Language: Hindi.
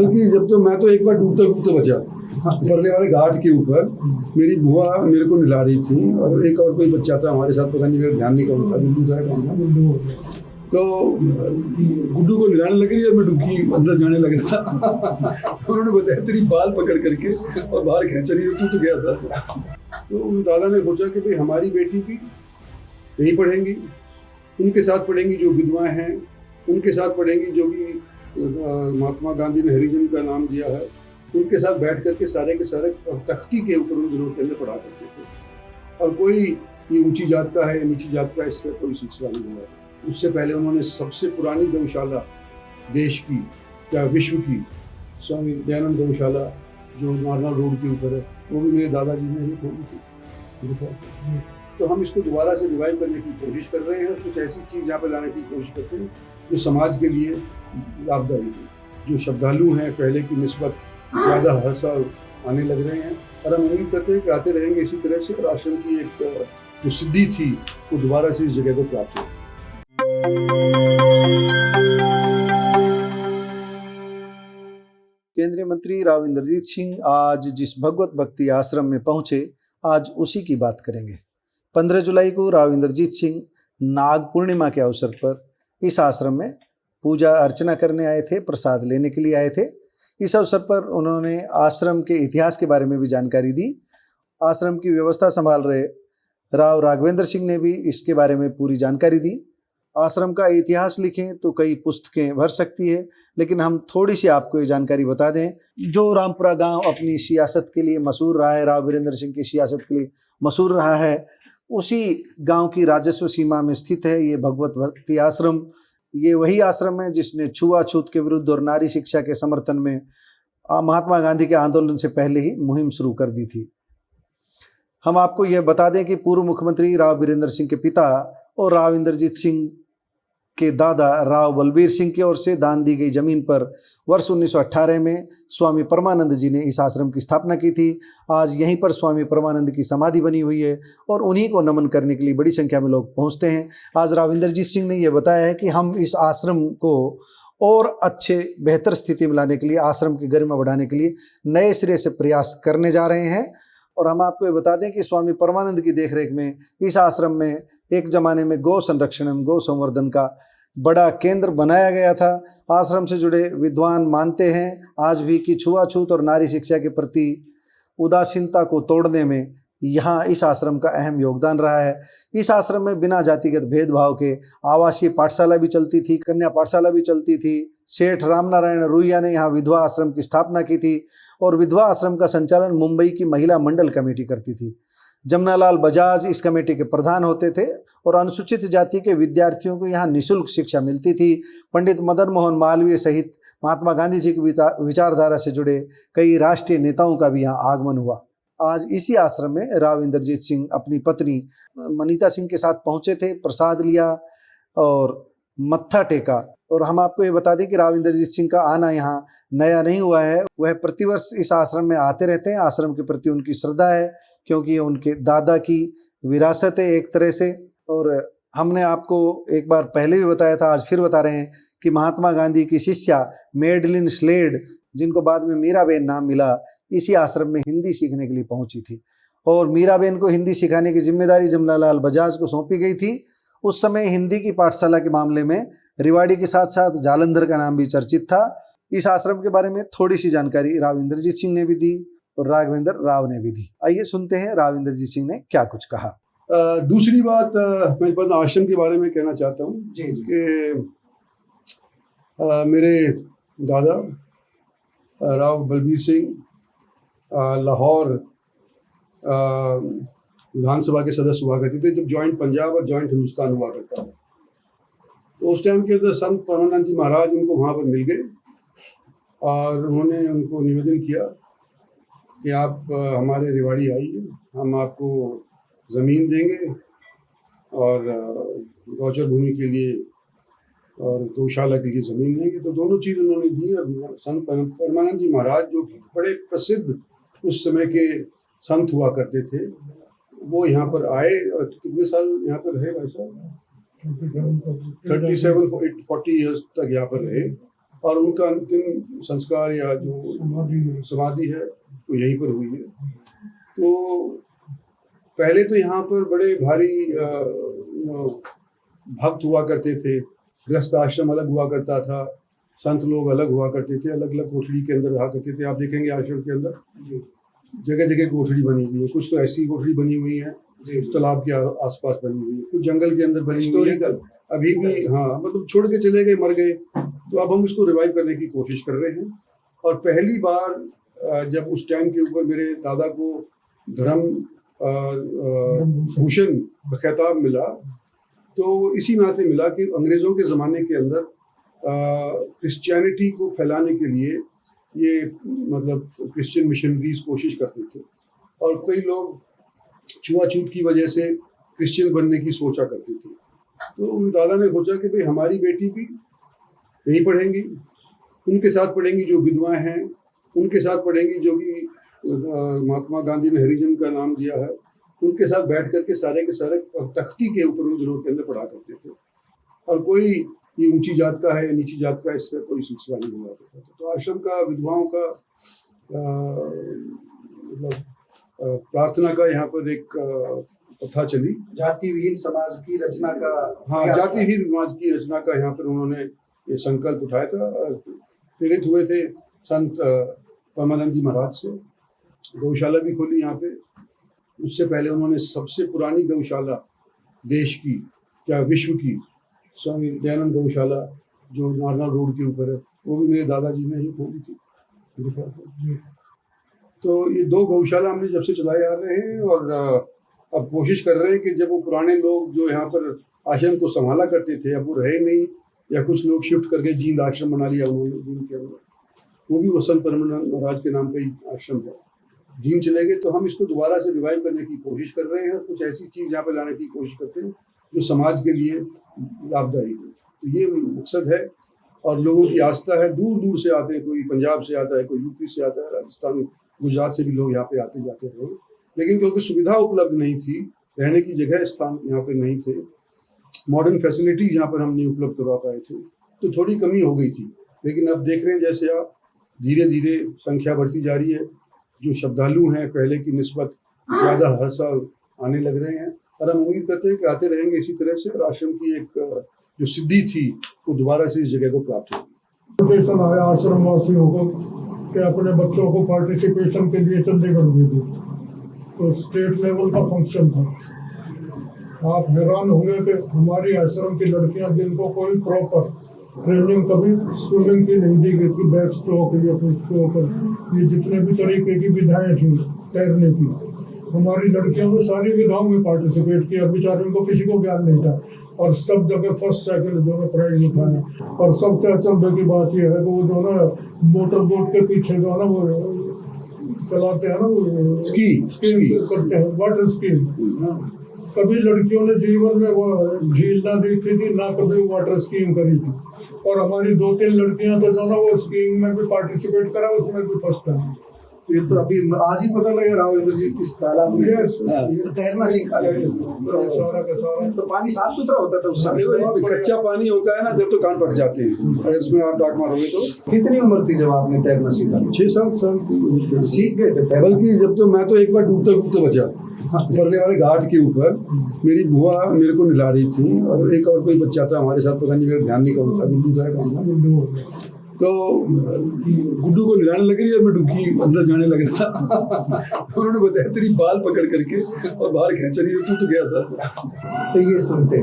बल्कि जब तो मैं तो एक बार डूबते डूबते बचा, परले वाले घाट के ऊपर मेरी बुआ मेरे को निला रही थी और एक और कोई बच्चा था हमारे साथ, पता नहीं मेरा ध्यान नहीं कौन था, गुड्डू था कौन था, तो गुड्डू को निलाने लग रही और मैं डुबकी अंदर जाने लग रहा। उन्होंने बताया तेरी बाल पकड़ करके और बाहर खींच रही है, तू तो गया था। तो दादा ने सोचा कि भाई हमारी बेटी भी यहीं पढ़ेंगी, उनके साथ पढ़ेंगी जो विधवाएं हैं, उनके साथ पढ़ेंगी जो कि महात्मा गांधी ने हरिजन का नाम दिया है, उनके साथ बैठ करके सारे के सारे तख्ती के ऊपर उन दिनों के अंदर पढ़ा करते थे। और कोई ये ऊंची जात का है नीची जात का, इसका कोई सिलसिला नहीं हुआ। उससे पहले उन्होंने सबसे पुरानी गौशाला देश की या विश्व की स्वामी दयानंद गौशाला जो नारनौल रोड के ऊपर है, वो भी मेरे दादाजी ने ही खोली थी। तो हम इसको दोबारा से रिवाइव करने की कोशिश कर रहे हैं, कुछ ऐसी चीज़ यहाँ पर लाने की कोशिश करते हैं जो समाज के लिए लाभदायी है। जो श्रद्धालु हैं पहले की निस्बत ज़्यादा हर साल आने लग रहे हैं और हम उम्मीद करते हैं कि आते रहेंगे इसी तरह से, और आश्रम की एक जो सिद्धि थी वो दोबारा से इस जगह को प्राप्त हो। केंद्रीय मंत्री राव इंद्रजीत सिंह आज जिस भगवत भक्ति आश्रम में पहुंचे, आज उसी की बात करेंगे। 15 जुलाई को राव इंद्रजीत सिंह नाग पूर्णिमा के अवसर पर इस आश्रम में पूजा अर्चना करने आए थे, प्रसाद लेने के लिए आए थे। इस अवसर पर उन्होंने आश्रम के इतिहास के बारे में भी जानकारी दी। आश्रम की व्यवस्था संभाल रहे राव राघवेंद्र सिंह ने भी इसके बारे में पूरी जानकारी दी। आश्रम का इतिहास लिखें तो कई पुस्तकें भर सकती है, लेकिन हम थोड़ी सी आपको ये जानकारी बता दें। जो रामपुरा गांव अपनी सियासत के लिए मशहूर रहा है, राव वीरेंद्र सिंह की सियासत के लिए मशहूर रहा है, उसी गांव की राजस्व सीमा में स्थित है ये भगवत भक्ति आश्रम। ये वही आश्रम है जिसने छुआछूत के विरुद्ध और नारी शिक्षा के समर्थन में महात्मा गांधी के आंदोलन से पहले ही मुहिम शुरू कर दी थी। हम आपको यह बता दें कि पूर्व मुख्यमंत्री राव वीरेंद्र सिंह के पिता और राव इंद्रजीत सिंह के दादा राव बलबीर सिंह की ओर से दान दी गई जमीन पर वर्ष 1918 में स्वामी परमानंद जी ने इस आश्रम की स्थापना की थी। आज यहीं पर स्वामी परमानंद की समाधि बनी हुई है और उन्हीं को नमन करने के लिए बड़ी संख्या में लोग पहुंचते हैं। आज राव इंद्रजीत सिंह ने यह बताया है कि हम इस आश्रम को और अच्छे बेहतर स्थिति में लाने के लिए, आश्रम की गरिमा बढ़ाने के लिए नए सिरे से प्रयास करने जा रहे हैं। और हम आपको ये बता दें कि स्वामी परमानंद की देखरेख में इस आश्रम में एक ज़माने में गौ संरक्षण एवं गौ संवर्धन का बड़ा केंद्र बनाया गया था। आश्रम से जुड़े विद्वान मानते हैं आज भी कि छुआछूत और नारी शिक्षा के प्रति उदासीनता को तोड़ने में यहाँ इस आश्रम का अहम योगदान रहा है। इस आश्रम में बिना जातिगत भेदभाव के आवासीय पाठशाला भी चलती थी, कन्या पाठशाला भी चलती थी। सेठ रामनारायण रुइया ने यहाँ विधवा आश्रम की स्थापना की थी और विधवा आश्रम का संचालन मुंबई की महिला मंडल कमेटी करती थी। जमनालाल बजाज इस कमेटी के प्रधान होते थे और अनुसूचित जाति के विद्यार्थियों को यहाँ निःशुल्क शिक्षा मिलती थी। पंडित मदन मोहन मालवीय सहित महात्मा गांधी जी की विचारधारा से जुड़े कई राष्ट्रीय नेताओं का भी यहाँ आगमन हुआ। आज इसी आश्रम में राव इंद्रजीत सिंह अपनी पत्नी मनीता सिंह के साथ पहुँचे थे, प्रसाद लिया और मत्था टेका। और हम आपको ये बता दें कि राव इंद्रजीत सिंह का आना यहाँ नया नहीं हुआ है, वह प्रतिवर्ष इस आश्रम में आते रहते हैं। आश्रम के प्रति उनकी श्रद्धा है क्योंकि ये उनके दादा की विरासत है एक तरह से। और हमने आपको एक बार पहले भी बताया था, आज फिर बता रहे हैं कि महात्मा गांधी की शिष्या मेडलिन स्लेड, जिनको बाद में मीराबेन नाम मिला, इसी आश्रम में हिंदी सीखने के लिए पहुंची थी और मीराबेन को हिंदी सिखाने की जिम्मेदारी जमनालाल बजाज को सौंपी गई थी। उस समय हिंदी की पाठशाला के मामले में रिवाड़ी के साथ साथ जालंधर का नाम भी चर्चित था। इस आश्रम के बारे में थोड़ी सी जानकारी राव इंद्रजीत सिंह ने भी दी और राघवेंद्र राव ने भी दी। आइए सुनते हैं राव इंद्रजीत सिंह ने क्या कुछ कहा। दूसरी बात मैं आश्रम के बारे में कहना चाहता हूँ कि मेरे दादा राव बलबीर सिंह लाहौर विधानसभा के सदस्य हुआ करते थे जब जॉइंट पंजाब और जॉइंट हिंदुस्तान हुआ करता था। तो उस टाइम के अंदर संत परमानंद जी महाराज उनको वहाँ पर मिल गए और उन्होंने उनको निवेदन किया कि आप हमारे रेवाड़ी आइए, हम आपको ज़मीन देंगे और गौचर भूमि के लिए और गौशाला के लिए ज़मीन देंगे। तो दोनों चीज़ उन्होंने दी और संत परमानंद जी महाराज जो बड़े प्रसिद्ध उस समय के संत हुआ करते थे, वो यहाँ पर आए और कितने साल यहाँ पर रहे भाई साहब? 37-40 ईयर्स तक यहाँ पर रहे और उनका अंतिम संस्कार या जो समाधि है वो यहीं पर हुई है। तो पहले तो यहाँ पर बड़े भारी भक्त हुआ करते थे, गृहस्थ आश्रम अलग हुआ करता था, संत लोग अलग हुआ करते थे, अलग अलग कोठरी के अंदर रहा करते थे। आप देखेंगे आश्रम के अंदर जगह जगह कोठरी बनी हुई है, कुछ तो ऐसी कोठरी बनी हुई है कुछ तालाब के आसपास बनी हुई है, कुछ जंगल के अंदर बनी हुई है अभी भी। हाँ, मतलब छोड़ के चले गए, मर गए, तो अब हम इसको रिवाइव करने की कोशिश कर रहे हैं। और पहली बार जब उस टाइम के ऊपर मेरे दादा को धर्म भूषण का खिताब मिला, तो इसी नाते मिला कि अंग्रेज़ों के ज़माने के अंदर क्रिश्चियनिटी को फैलाने के लिए ये मतलब क्रिश्चियन मिशनरीज कोशिश करते थे, और कई लोग छुआछूत की वजह से क्रिश्चियन बनने की सोचा करते थे। तो दादा ने सोचा कि भाई हमारी बेटी भी यहीं पढ़ेंगी, उनके साथ पढ़ेंगी जो विधवाएं हैं, उनके साथ पढ़ेंगी जो कि महात्मा गांधी ने हरिजन का नाम दिया है, उनके साथ बैठ करके सारे के सारे तख्ती के ऊपर उन दिनों के अंदर पढ़ा करते थे। और कोई ये ऊंची जात का है या नीची जात का, इसका कोई सिलसिला नहीं हुआ करता था। तो आश्रम का विधवाओं का मतलब प्रार्थना का यहाँ पर एक प्रथा चली। जातिहीन समाज की रचना का, हाँ, जातिहीन समाज की रचना का यहाँ पर उन्होंने ये संकल्प उठाया था। प्रेरित हुए थे संत परमानंद जी महाराज से। गौशाला भी खोली यहाँ पे। उससे पहले उन्होंने सबसे पुरानी गौशाला देश की, क्या विश्व की, स्वामी दयानंद गौशाला जो नारनौल रोड के ऊपर है, वो भी मेरे दादाजी ने ही खोली थी मेरे ख्याल से। तो ये 2 गौशाला हमने जब से चलाए आ रहे हैं, और अब कोशिश कर रहे हैं कि जब वो पुराने लोग जो यहाँ पर आश्रम को संभाला करते थे अब वो रहे नहीं, या कुछ लोग शिफ्ट करके जींद आश्रम बना लिया उन्होंने जींद के अंदर, वो भी वसंत परमानंद महाराज के नाम पे ही आश्रम है। जींद चले गए, तो हम इसको दोबारा से रिवाइव करने की कोशिश कर रहे हैं, कुछ ऐसी चीज़ यहाँ पर लाने की कोशिश करते हैं जो समाज के लिए लाभदायी हो। तो ये मकसद है, और लोगों की आस्था है, दूर दूर से आते हैं, कोई पंजाब से आता है, कोई यूपी से आता है, राजस्थान गुजरात से भी लोग यहाँ पे आते जाते रहे। लेकिन क्योंकि सुविधा उपलब्ध नहीं थी, रहने की जगह स्थान यहाँ पे नहीं थे, मॉडर्न फैसिलिटीज यहाँ पर हम नहीं उपलब्ध करवा पाए थे, तो थोड़ी कमी हो गई थी। लेकिन अब देख रहे हैं जैसे आप धीरे धीरे संख्या बढ़ती जा रही है, जो श्रद्धालु हैं पहले की निस्बत ज़्यादा हर साल आने लग रहे हैं, और हम उम्मीद करते हैं कि आते रहेंगे इसी तरह से, और आश्रम की एक जो सिद्धि थी वो दोबारा से इस जगह को प्राप्त होगी। आया आश्रम वासियों को कि अपने बच्चों को पार्टिसिपेशन के लिए चंडीगढ़ भेजे, तो स्टेट लेवल का फंक्शन था। आप हैरान होंगे कि हमारी आश्रम की लड़कियां जिनको कोई प्रॉपर ट्रेनिंग कभी स्विमिंग की नहीं दी गई थी, बैक स्ट्रोक या फिर स्ट्रोक, ये जितने भी तरीके की विधाएं थी तैरने की, हमारी लड़कियों ने सारी विधाओं में पार्टिसिपेट किया। बेचारियों को किसी को ज्ञान नहीं था, और सब जगह फर्स्ट सेकंड दोनों प्राइज उठाया। और सबसे अचंभे की बात यह है कि वो जो ना मोटर बोट के पीछे जो है ना वो चलाते हैं ना, वो स्कीइंग करते हैं, वाटर स्कीइंग। कभी लड़कियों ने जीवन में वो झील ना देखी थी, ना कभी वाटर स्कीइंग करी थी, और हमारी 2-3 लड़कियां तो जो ना वो स्कीइंग में भी पार्टिसिपेट करा, उसमें भी फर्स्ट टाइम। ये तो अभी आज ही पता लगा राविंद्र जी किस तालाब में तैरना सीखा है। तो पानी साफ सुथरा होता था उस समय। कच्चा पानी होता है ना, जब तो कान पक जाते हैं, अगर इसमें आप डाक मारोगे तो। कितनी उम्र थी जब आपने तैरना सीखा? 6-7 साल की सीख गए थे? बल्कि जब तो मैं तो एक बार डूबते डूबते बचा, उतरने वाले घाट के ऊपर मेरी बुआ मेरे को निला रही थी, और एक और कोई बच्चा था हमारे साथ, पता नहीं मेरा ध्यान नहीं कौन था, गुड्डू था कौन था, तो गुड्डू को निलाने लग रही और मैं डुबकी अंदर जाने लग रहा। उन्होंने बताया तेरी बाल पकड़ करके और बाहर खींच रही है, तू तो गया था। तो ये सुनते